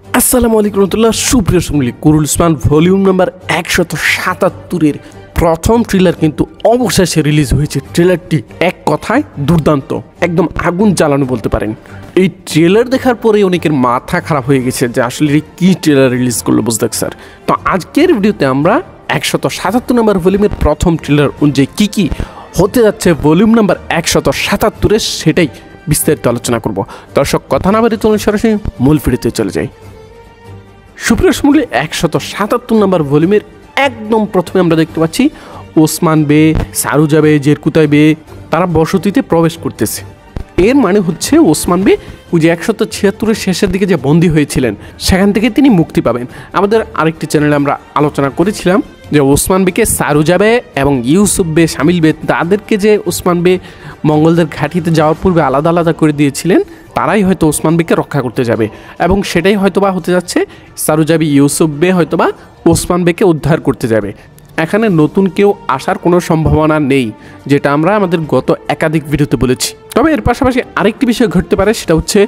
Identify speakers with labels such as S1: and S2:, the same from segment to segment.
S1: আসসালামু আলাইকুম রহমতুল্লাহ। সুপ্রিয় শুনলি কুরুল উসমান ভলিউম নাম্বার 177-এর প্রথম ট্রেলার কিন্তু অবশেষে রিলিজ হয়েছে। ট্রেলারটি এক কথায় দুর্দান্ত, একদম আগুন জ্বালানো বলতে পারেন। এই ট্রেলার দেখার পরে অনেকের মাথা খারাপ হয়ে গেছে যে আসলে কি ট্রেলার রিলিজ করলো বুঝতেক স্যার। তো আজকের ভিডিওতে আমরা 177 নম্বর ভলিউমের প্রথম ট্রেলার অনুযায়ী কী হতে যাচ্ছে ভলিউম নাম্বার 177-এর সেটাই বিস্তারিত আলোচনা করব। দর্শক কথা না বাড়িয়ে চলুন সরাসরি মূল ভিডিওতে চলে যাই। সুপ্রিয় শুনলে 177 নম্বর ভলিউমের একদম প্রথমে আমরা দেখতে পাচ্ছি ওসমান বে, সারুজা বে, জেরকুতাই বে তারা বসতিতে প্রবেশ করতেছে। এর মানে হচ্ছে ওসমান বে ওই যে 176-এর শেষের দিকে যে বন্দী হয়েছিলেন সেখান থেকে তিনি মুক্তি পাবেন। আমাদের আরেকটি চ্যানেলে আমরা আলোচনা করেছিলাম যে ওসমান বেকে সারুজা বে এবং ইউসুফ বে, শামিল বে তাদেরকে যে ওসমান বে মঙ্গলদের ঘাঁটিতে যাওয়ার পূর্বে আলাদা আলাদা করে দিয়েছিলেন, তারাই হয়তো ওসমান বেকে রক্ষা করতে যাবে এবং সেটাই হয়তোবা হতে যাচ্ছে সারুজাবি ইউসুফ বে হয়তোবা ওসমান বেকে উদ্ধার করতে যাবে। এখানে নতুন কেউ আসার কোনো সম্ভাবনা নেই, যেটা আমরা আমাদের গত একাধিক ভিডিওতে বলেছি। তবে এর পাশাপাশি আরেকটি বিষয় ঘটতে পারে, সেটা হচ্ছে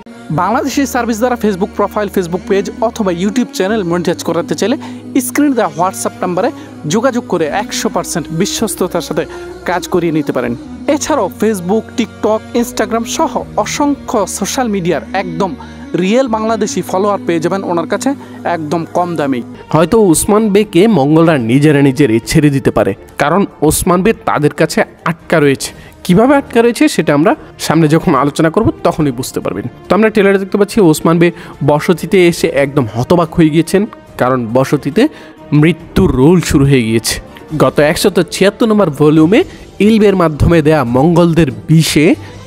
S1: বাংলাদেশের সার্ভিস দ্বারা ফেসবুক প্রোফাইল, ফেসবুক পেজ অথবা ইউটিউব চ্যানেল মনিটাইজ করাতে চাইলে স্ক্রিনে দেওয়া হোয়াটসঅ্যাপ নাম্বারে যোগাযোগ করে 100% বিশ্বস্ততার সাথে কাজ করিয়ে নিতে পারেন। এছাড়াও ফেসবুক, টিকটক, ইনস্টাগ্রাম সহ অসংখ্য সোশ্যাল মিডিয়ার একদম রিয়েল বাংলাদেশি ফলোয়ার পেয়ে যাবেন ওনার কাছে একদম কম দামে। হয়তো ওসমান বেকে মঙ্গলরা নিজেরা ছেড়ে দিতে পারে, কারণ ওসমান বে তাদের কাছে আটকা রয়েছে। কিভাবে আটকা রয়েছে সেটা আমরা সামনে যখন আলোচনা করব তখনই বুঝতে পারবেন। তো আমরা ট্রেলারে দেখতে পাচ্ছি ওসমান বে বসতিতে এসে একদম হতবাক হয়ে গিয়েছেন, কারণ বসতিতে মৃত্যুর রোল শুরু হয়ে গিয়েছে। গত 176 নম্বর ভলিউমে ইলবের মাধ্যমে দেয়া মঙ্গলদের বিষে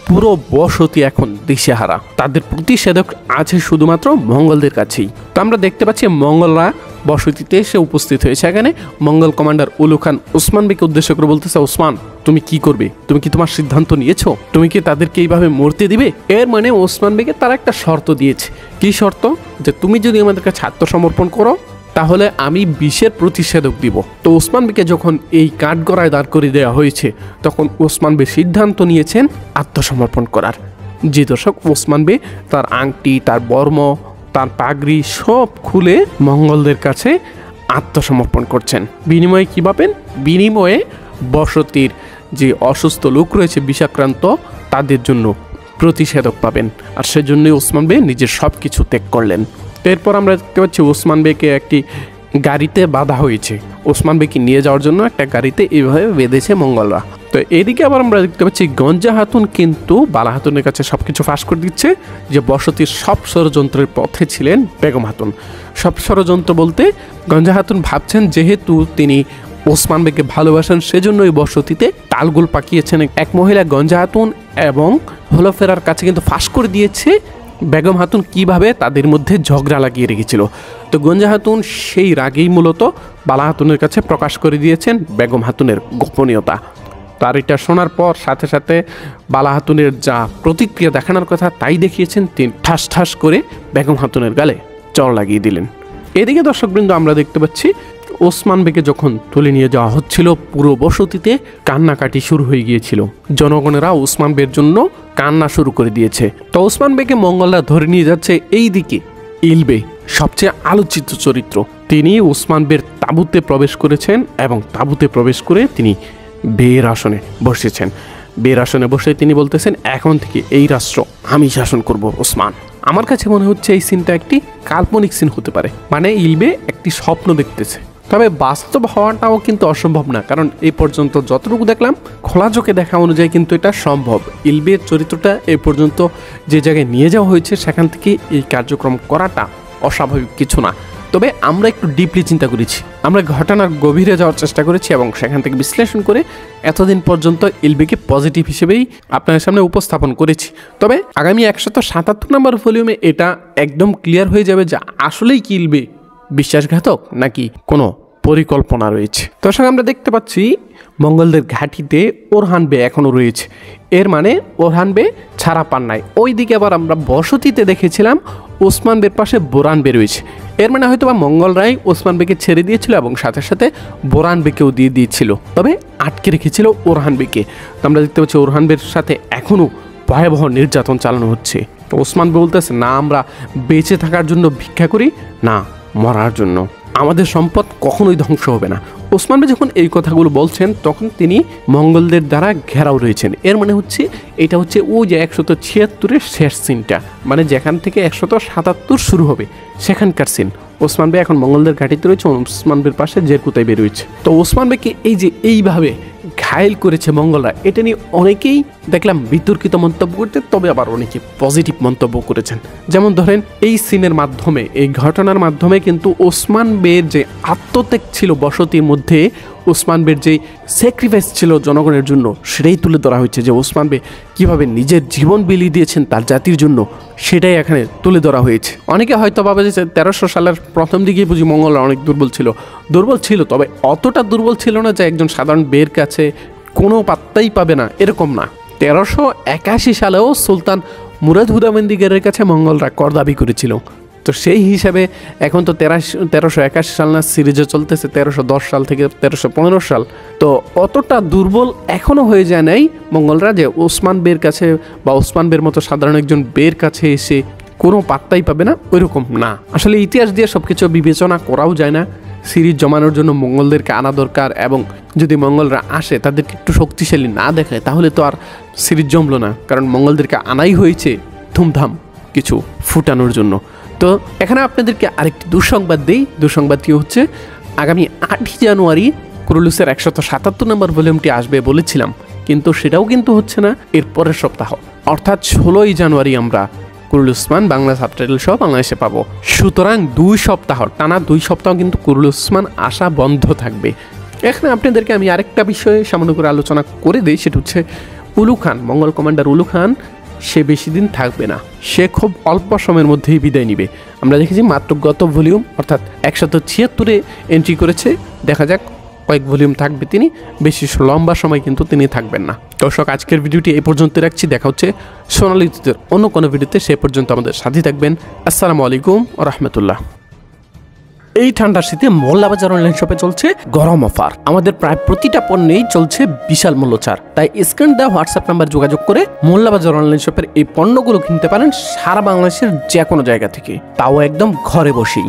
S1: পুরো বসতি এখন দিশেহারা। তাদের প্রতিষেধক আছে শুধুমাত্র মঙ্গলদের কাছেই। তো আমরা দেখতে পাচ্ছি মঙ্গলরা বসতিতে এসে উপস্থিত হয়েছে। এখানে মঙ্গল কমান্ডার উলু খান ওসমান বেকে উদ্দেশ্য করে বলতেছে, ওসমান তুমি কি করবে? তুমি কি তোমার সিদ্ধান্ত নিয়েছো? তুমি কি তাদেরকে এইভাবে মরতে দিবে? এর মানে ওসমান বেকে তারা একটা শর্ত দিয়েছে। কি শর্ত? যে তুমি যদি আমাদের কাছে আত্মসমর্পণ করো তাহলে আমি বিষের প্রতিষেধক দিব। তো ওসমান বেকে যখন এই কাঠগড়ায় দাঁড় করে দেওয়া হয়েছে তখন ওসমান বে সিদ্ধান্ত নিয়েছেন আত্মসমর্পণ করার। যে দর্শক ওসমান বে তার আংটি, তার বর্ম, তার পাগড়ি সব খুলে মঙ্গলদের কাছে আত্মসমর্পণ করছেন। বিনিময়ে কী পাবেন? বিনিময়ে বসতির যে অসুস্থ লোক রয়েছে বিষাক্রান্ত তাদের জন্য প্রতিষেধক পাবেন। আর সেজন্যই ওসমান বে নিজের সব কিছু ত্যাগ করলেন। এরপর আমরা দেখতে পাচ্ছি ওসমান বেকে একটি গাড়িতে বাঁধা হয়েছে। ওসমান বেকে নিয়ে যাওয়ার জন্য একটা গাড়িতে এইভাবে বেঁধেছে মঙ্গলরা। তো এদিকে আবার আমরা দেখতে পাচ্ছি গঞ্জা হাতুন কিন্তু বালা হাতুনের কাছে সব কিছু ফাঁস করে দিচ্ছে যে বসতির সব ষড়যন্ত্রের পথে ছিলেন বেগম হাতুন। সব ষড়যন্ত্র বলতে গঞ্জা হাতুন ভাবছেন যেহেতু তিনি ওসমান বেকে ভালোবাসেন সেজন্য এই বসতিতে তালগোল পাকিয়েছেন এক মহিলা গঞ্জা হাতুন, এবং হলফেরার কাছে কিন্তু ফাঁস করে দিয়েছে বেগম হাতুন কিভাবে তাদের মধ্যে ঝগড়া লাগিয়ে রেখেছিল। তো গঞ্জা হাতুন সেই রাগেই মূলত বালা হাতুনের কাছে প্রকাশ করে দিয়েছেন বেগম হাতুনের গোপনীয়তা। তার এটা শোনার পর সাথে সাথে বালা হাতুনের যা প্রতিক্রিয়া দেখানোর কথা তাই দেখিয়েছেন। তিনি ঠাস ঠাস করে বেগম হাতুনের গালে চড় লাগিয়ে দিলেন। এদিকে দর্শকবৃন্দ আমরা দেখতে পাচ্ছি ওসমান বেকে যখন তুলে নিয়ে যাওয়া হচ্ছিল পুরো বসতিতে কান্নাকাটি শুরু হয়ে গিয়েছিল। জনগণেরা ওসমান বের জন্য কান্না শুরু করে দিয়েছে। তো ওসমান বেকে মঙ্গলরা ধরে নিয়ে যাচ্ছে এই দিকে ইলবে, সবচেয়ে আলোচিত চরিত্র। তিনি ওসমান বের তাঁবুতে প্রবেশ করেছেন এবং তাঁবুতে প্রবেশ করে তিনি বের আসনে বসেছেন। বের আসনে বসে তিনি বলতেছেন, এখন থেকে এই রাষ্ট্র আমি শাসন করব ওসমান। আমার কাছে মনে হচ্ছে এই সিনটা একটি কাল্পনিক সিন হতে পারে, মানে ইলবে একটি স্বপ্ন দেখতেছে। তবে বাস্তব হওয়াটাও কিন্তু অসম্ভব না, কারণ এই পর্যন্ত যতটুকু দেখলাম খোলা চোখে দেখা অনুযায়ী কিন্তু এটা সম্ভব। ইলবের চরিত্রটা এই পর্যন্ত যে জায়গায় নিয়ে যাওয়া হয়েছে সেখান থেকে এই কার্যক্রম করাটা অস্বাভাবিক কিছু না। তবে আমরা একটু ডিপলি চিন্তা করেছি, আমরা ঘটনার গভীরে যাওয়ার চেষ্টা করেছি এবং সেখান থেকে বিশ্লেষণ করে এতদিন পর্যন্ত ইলবেকে পজিটিভ হিসেবেই আপনাদের সামনে উপস্থাপন করেছি। তবে আগামী 177 নম্বর ভলিউমে এটা একদম ক্লিয়ার হয়ে যাবে যে আসলেই কি ইলবে বিশ্বাসঘাতক নাকি কোনো পরিকল্পনা রয়েছে। দর্শক আমরা দেখতে পাচ্ছি মঙ্গলদের ঘাঁটিতে ওরহান বে এখনও রয়েছে। এর মানে ওরহান বে ছাড়া পান নাই। ওই দিকে আবার আমরা বসতিতে দেখেছিলাম ওসমান বের পাশে বোরান বে রয়েছে। এর মানে হয়তো বা মঙ্গলরাই ওসমান বেকে ছেড়ে দিয়েছিল এবং সাথে সাথে বোরান বেকেও দিয়ে দিয়েছিল, তবে আটকে রেখেছিল ওরহান বেকে। তো আমরা দেখতে পাচ্ছি ওরহান বের সাথে এখনও ভয়াবহ নির্যাতন চালানো হচ্ছে। তো ওসমান বলতেছে, না আমরা বেঁচে থাকার জন্য ভিক্ষা করি না, মরার জন্য। আমাদের সম্পদ কখনোই ধ্বংস হবে না। ওসমান ভাই যখন এই কথাগুলো বলছেন তখন তিনি মঙ্গলদের দ্বারা ঘেরাও রয়েছেন। এর মানে হচ্ছে এটা হচ্ছে ওই যে 176-এর শেষ সিনটা, মানে যেখান থেকে 177 শুরু হবে সেখানকার সিন। ওসমান ভাই এখন মঙ্গলদের ঘাটিতে রয়েছে, ওসমান ভাইয়ের পাশে জেরকুতায় বের রয়েছে। তো ওসমান ভাইকে এই যে এইভাবে ঘায়েল করেছে মঙ্গলরা, এটা নিয়ে অনেকেই দেখলাম বিতর্কিত মন্তব্য করতে, তবে আবার অনেকে পজিটিভ মন্তব্য করেছেন। যেমন ধরেন এই সিনের মাধ্যমে, এই ঘটনার মাধ্যমে কিন্তু ওসমান বের যে আত্মত্যাগ ছিল বসতির মধ্যে, ওসমান বের যে স্যাক্রিফাইস ছিল জনগণের জন্য, সেটাই তুলে ধরা হয়েছে। যে ওসমান বে কীভাবে নিজের জীবন বিলিয়ে দিয়েছেন তার জাতির জন্য, সেটাই এখানে তুলে ধরা হয়েছে। অনেকে হয়তো ভাবে যে 1300 সালের প্রথম দিকে বুঝি মঙ্গলরা অনেক দুর্বল ছিল, তবে অতটা দুর্বল ছিল না যে একজন সাধারণ বের কাছে কোনো পাত্তাই পাবে না, এরকম না। 1381 সালেও সুলতান মুরাদ হুদামেন্দিগারের কাছে মঙ্গলরা কর দাবি করেছিল। তো সেই হিসাবে এখন তো 1381 সাল না সিরিজে চলতেছে, 1310 সাল থেকে 1315 সাল। তো অতটা দুর্বল এখনও হয়ে যায় নাই মঙ্গলরা যে ওসমান বের কাছে বা ওসমান বের মতো সাধারণ একজন বের কাছে এসে কোনো পাত্তাই পাবে না, ওইরকম না। আসলে ইতিহাস দিয়ে সব কিছু বিবেচনা করাও যায় না। সিরিজ জমানোর জন্য মঙ্গলদেরকে আনা দরকার, এবং যদি মঙ্গলরা আসে তাদেরকে একটু শক্তিশালী না দেখায় তাহলে তো আর সিরিজ জমলো না, কারণ মঙ্গলদেরকে আনাই হয়েছে ধুমধাম কিছু ফুটানোর জন্য। তো এখানে আপনাদেরকে আরেকটি দুঃসংবাদ দিই। দুঃসংবাদটি হচ্ছে আগামী 8ই জানুয়ারি কুরুলুসের 177 নম্বর ভলিউমটি আসবে বলেছিলাম, কিন্তু সেটাও কিন্তু হচ্ছে না। এর পরের সপ্তাহ অর্থাৎ 16ই জানুয়ারি আমরা কুরুল উসমান বাংলা সাবটাইটেল সহ বাংলাদেশে পাবো। সুতরাং 2 সপ্তাহ টানা 2 সপ্তাহ কিন্তু কুরুল উসমান আসা বন্ধ থাকবে। এখানে আপনাদেরকে আমি আরেকটা বিষয়ে সামান্য করে আলোচনা করে দিই, সেটা হচ্ছে উলু খান, মঙ্গল কমান্ডার উলু খান, সে বেশি দিন থাকবে না, সে খুব অল্প সময়ের মধ্যেই বিদায় নিবে। আমরা দেখেছি মাত্র গত ভলিউম অর্থাৎ 176-এ এন্ট্রি করেছে, দেখা যাক কয়েক ভলিউম থাকবে তিনি, বেশি লম্বা সময় কিন্তু তিনি থাকবেন না। দর্শক, আজকের ভিডিওটি এই পর্যন্ত রাখছি, দেখা হচ্ছে সোনালী অতীতের অন্য কোনো ভিডিওতে, সে পর্যন্ত আমাদের সাথে থাকবেন। আসসালামু আলাইকুম ওয়া রাহমাতুল্লাহ। এই ঠান্ডার শীতে মোল্লাবাজার অনলাইন শপে চলছে গরম অফার। আমাদের প্রায় প্রতিটা পণ্যেই চলছে বিশাল মূল্য ছাড়, তাই স্ক্রিন দেওয়া হোয়াটসঅ্যাপ নাম্বার যোগাযোগ করে মোল্লাবাজার অনলাইন শপের এই পণ্যগুলো কিনতে পারেন সারা বাংলাদেশের যে কোনো জায়গা থেকে, তাও একদম ঘরে বসেই।